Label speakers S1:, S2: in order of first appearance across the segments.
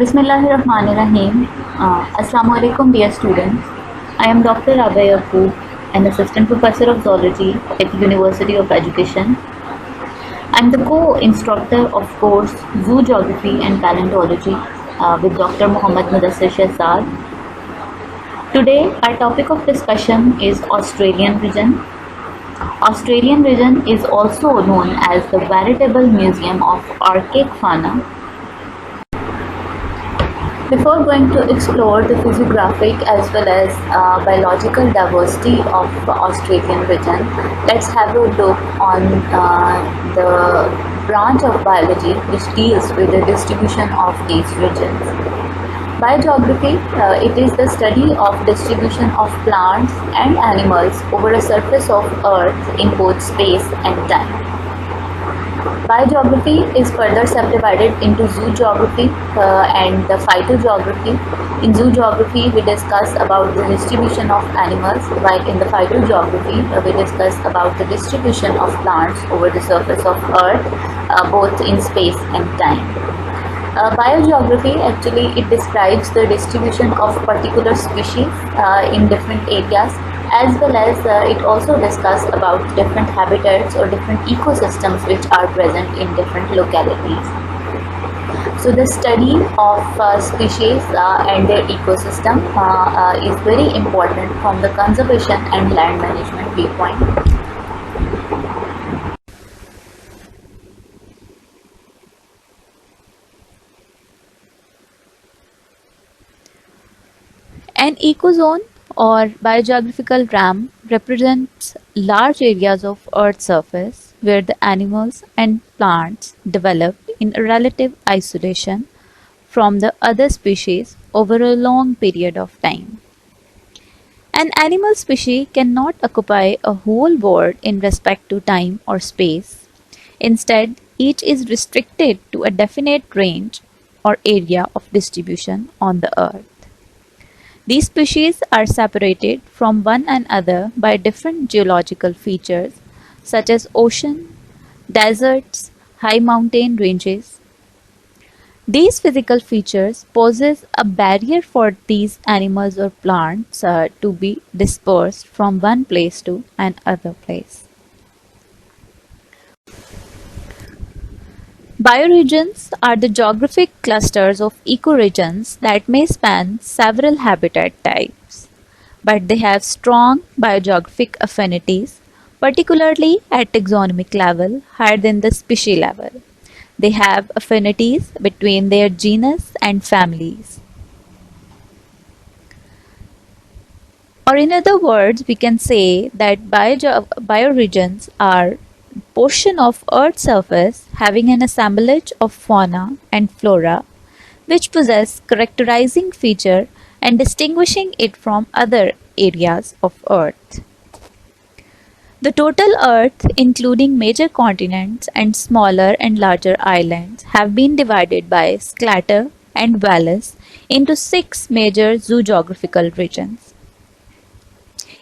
S1: Bismillahirrahmanirrahim. Assalamu alaikum, dear students. I am Dr. Abhay Akub, an assistant professor of zoology at the University of Education. I am the co-instructor of course Zoo Geography and Paleontology with Dr. Muhammad Mudassir Shehzad. Today, our topic of discussion is Australian region. Australian region is also known as the Veritable Museum of Archaic Fauna. Before going to explore the physiographic as well as biological diversity of Australian region, let's have a look on the branch of biology which deals with the distribution of these regions. Biogeography, it is the study of distribution of plants and animals over a surface of earth in both space and time. Biogeography is further subdivided into zoo geography and the phytogeography. In zoo geography, we discuss about the distribution of animals, while in the phytogeography, we discuss about the distribution of plants over the surface of earth, both in space and time. Biogeography actually it describes the distribution of particular species in different areas, as well as it also discusses about different habitats or different ecosystems which are present in different localities. So the study of species and their ecosystem is very important from the conservation and land management viewpoint. An ecozone or biogeographical RAM represents large areas of Earth's surface where the animals and plants developed in relative isolation from the other species over a long period of time. An animal species cannot occupy a whole world in respect to time or space. Instead, each is restricted to a definite range or area of distribution on the Earth. These species are separated from one another by different geological features such as ocean, deserts, high mountain ranges. These physical features poses a barrier for these animals or plants to be dispersed from one place to another place. Bioregions are the geographic clusters of ecoregions that may span several habitat types, but they have strong biogeographic affinities, particularly at taxonomic level higher than the species level. They have affinities between their genus and families. Or in other words, we can say that bioregions are portion of Earth's surface having an assemblage of fauna and flora which possess characterizing feature and distinguishing it from other areas of Earth. The total Earth, including major continents and smaller and larger islands, have been divided by Sclater and Wallace into 6 major zoogeographical regions,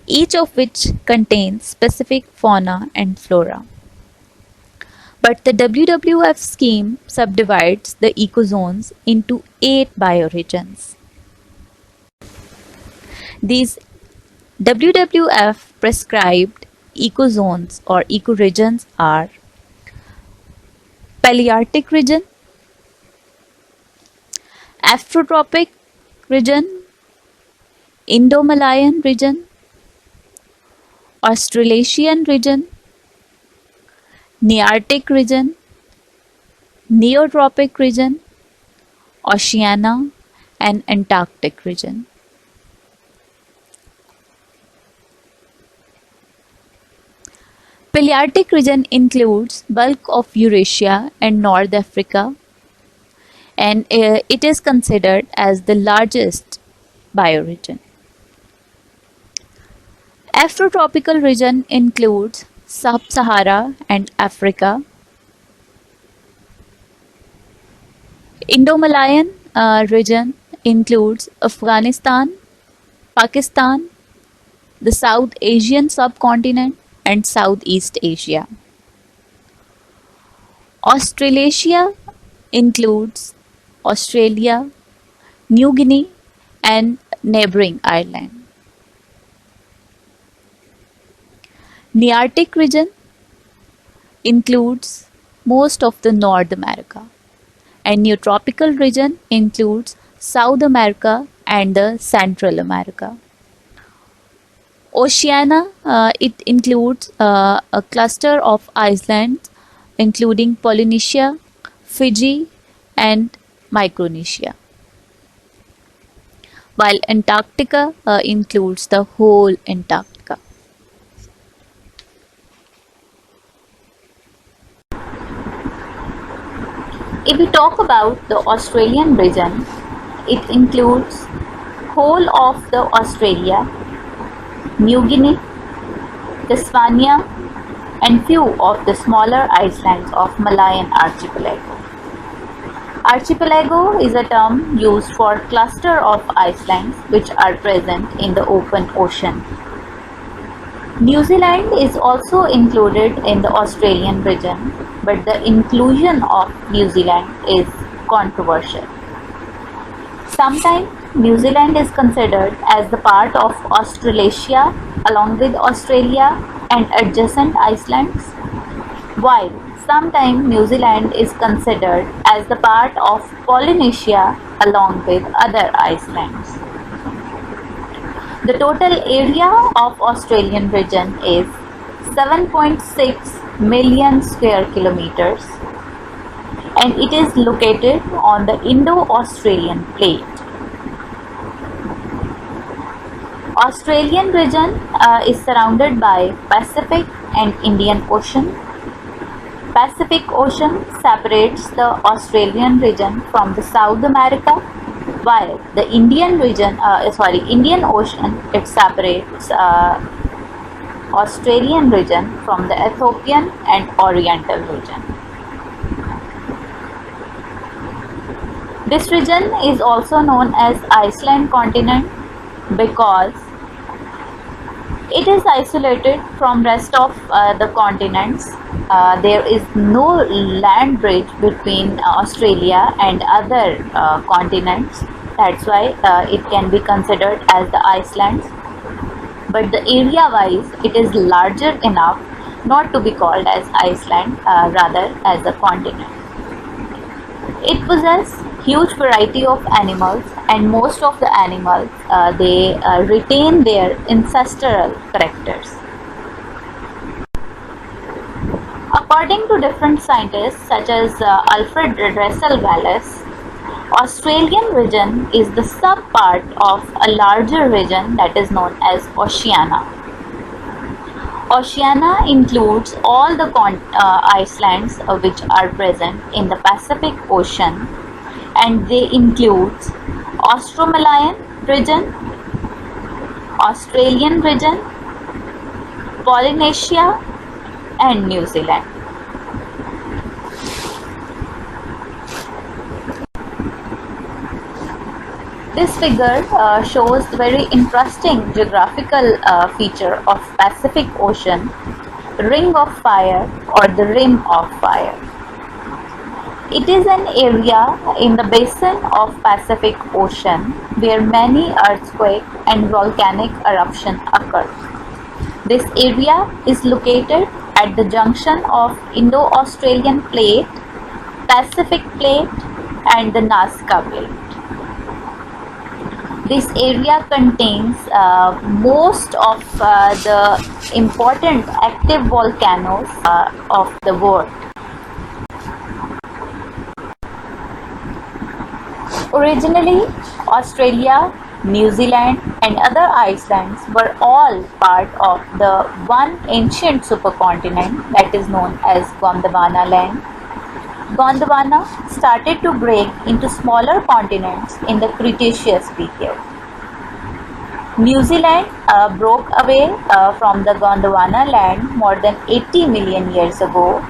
S1: each of which contains specific fauna and flora. But the WWF scheme subdivides the ecozones into 8 bioregions. These WWF prescribed ecozones or ecoregions are Palearctic region, Afrotropic region, Indo-Malayan region, Australasian region, Nearctic region, Neotropic region, Oceania, and Antarctic region. Palearctic region includes bulk of Eurasia and North Africa, and it is considered as the largest bioregion. Afrotropical region includes Sub-Sahara and Africa. Indo-Malayan region includes Afghanistan, Pakistan, the South Asian subcontinent, and Southeast Asia. Australasia includes Australia, New Guinea, and neighboring Ireland. Nearctic region includes most of the North America, and Neotropical region includes South America and the Central America. Oceania, it includes a cluster of islands including Polynesia, Fiji, and Micronesia, while Antarctica includes the whole Antarctica. If we talk about the Australian region, it includes whole of the Australia, New Guinea, Tasmania, and few of the smaller islands of Malayan archipelago. Archipelago is a term used for cluster of islands which are present in the open ocean. New Zealand is also included in the Australian region, but the inclusion of New Zealand is controversial. Sometimes New Zealand is considered as the part of Australasia along with Australia and adjacent islands, while sometimes New Zealand is considered as the part of Polynesia along with other islands. The total area of Australian region is 7.6 million square kilometers, and it is located on the Indo-Australian plate. Australian region is surrounded by Pacific and Indian Ocean. Pacific Ocean separates the Australian region from the South America, while the Indian Ocean, it separates Australian region from the Ethiopian and Oriental region. This region is also known as Iceland continent because it is isolated from rest of the continents. There is no land bridge between Australia and other continents. That's why it can be considered as the Iceland. But the area wise, it is larger enough not to be called as Iceland, rather as a continent. It possesses huge variety of animals, and most of the animals they retain their ancestral characters. According to different scientists such as Alfred Russel Wallace, Australian region is the subpart of a larger region that is known as Oceania. Oceania includes all the islands which are present in the Pacific Ocean, and they include Austromalayan region, Australian region, Polynesia, and New Zealand. This figure shows the very interesting geographical feature of Pacific Ocean, Ring of Fire or the Rim of Fire. It is an area in the basin of Pacific Ocean where many earthquake and volcanic eruption occur. This area is located at the junction of Indo-Australian plate, Pacific plate, and the Nazca plate. This area contains most of the important active volcanoes of the world. Originally, Australia, New Zealand, and other islands were all part of the one ancient supercontinent that is known as Gondwana land. Gondwana started to break into smaller continents in the Cretaceous period. New Zealand broke away from the Gondwana land more than 80 million years ago,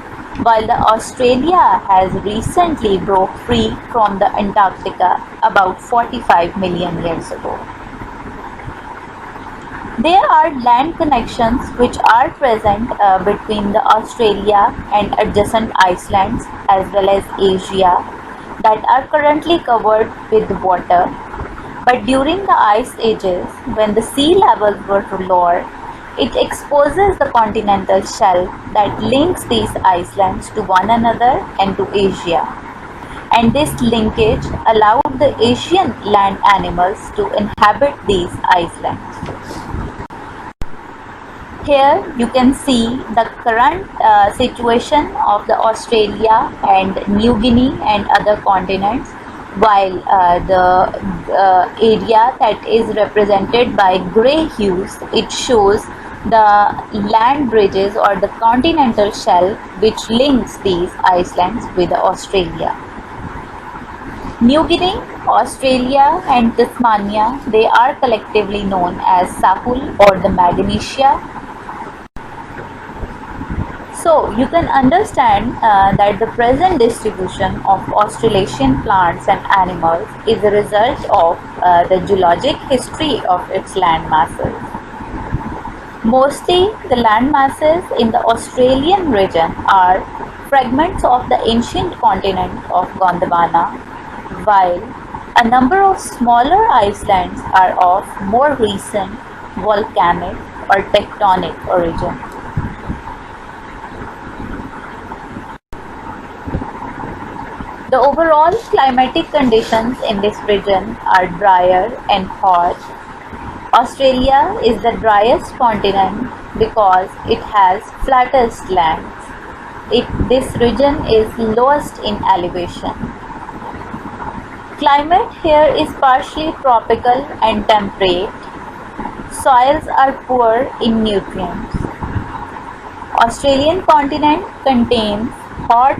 S1: while the Australia has recently broke free from the Antarctica about 45 million years ago. There are land connections which are present between the Australia and adjacent islands as well as Asia that are currently covered with water, But during the ice ages, when the sea levels were lower, it exposes the continental shelf that links these islands to one another and to Asia. And this linkage allowed the Asian land animals to inhabit these islands. Here you can see the current situation of the Australia and New Guinea and other continents, while the area that is represented by grey hues, it shows the land bridges or the continental shelf which links these islands with Australia. New Guinea, Australia and Tasmania, they are collectively known as Sahul or the Magnesia. So you can understand that the present distribution of Australasian plants and animals is a result of the geologic history of its land masses. Mostly the land masses in the Australian region are fragments of the ancient continent of Gondwana, while a number of smaller islands are of more recent volcanic or tectonic origin. The overall climatic conditions in this region are drier and hot. Australia is the driest continent because it has flattest lands. This region is lowest in elevation. Climate here is partially tropical and temperate. Soils are poor in nutrients. Australian continent contains hot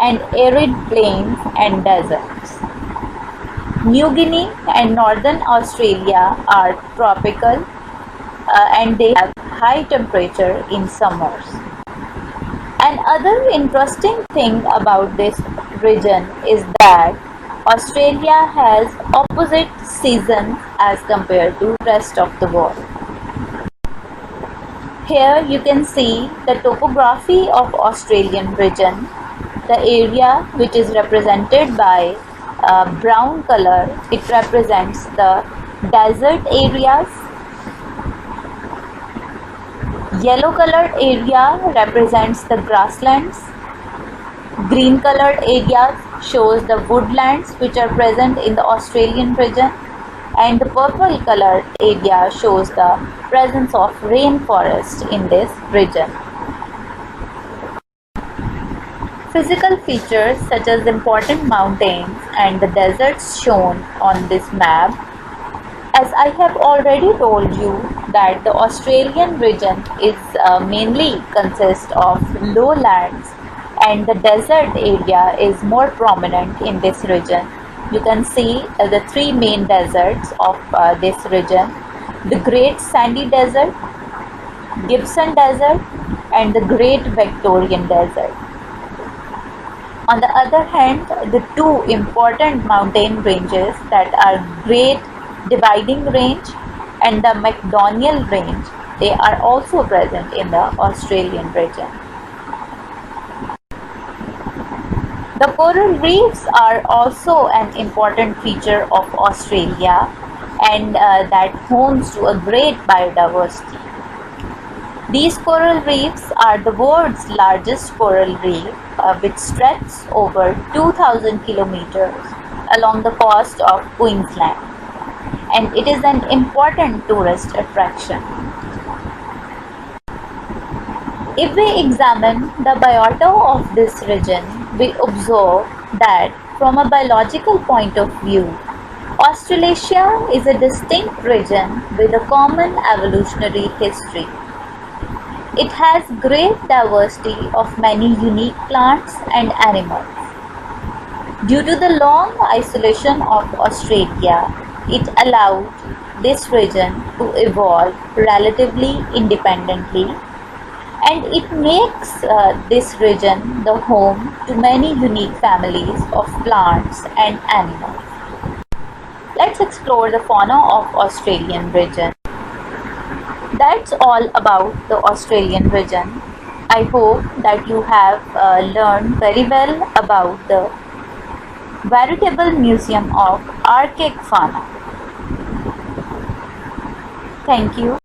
S1: and arid plains and deserts. New Guinea and Northern Australia are tropical and they have high temperature in summers. Another interesting thing about this region is that Australia has opposite seasons as compared to rest of the world. Here you can see the topography of Australian region. The area which is represented by brown color, it represents the desert areas. Yellow colored area represents the grasslands. Green colored areas shows the woodlands which are present in the Australian region, and the purple colored area shows the presence of rainforest in this region. Physical features such as important mountains and the deserts shown on this map. As I have already told you that the Australian region is mainly consists of lowlands and the desert area is more prominent in this region. You can see the three main deserts of this region: the Great Sandy Desert, Gibson Desert and the Great Victorian Desert. On the other hand, the two important mountain ranges that are Great Dividing Range and the Macdonnell Range, they are also present in the Australian region. The coral reefs are also an important feature of Australia and that homes to a great biodiversity. These coral reefs are the world's largest coral reef, which stretches over 2,000 kilometers along the coast of Queensland, and it is an important tourist attraction. If we examine the biota of this region, we observe that from a biological point of view, Australasia is a distinct region with a common evolutionary history. It has great diversity of many unique plants and animals. Due to the long isolation of Australia, it allowed this region to evolve relatively independently, and it makes this region the home to many unique families of plants and animals. Let's explore the fauna of Australian region. That's all about the Australian region. I hope that you have learned very well about the veritable museum of archaic fauna. Thank you.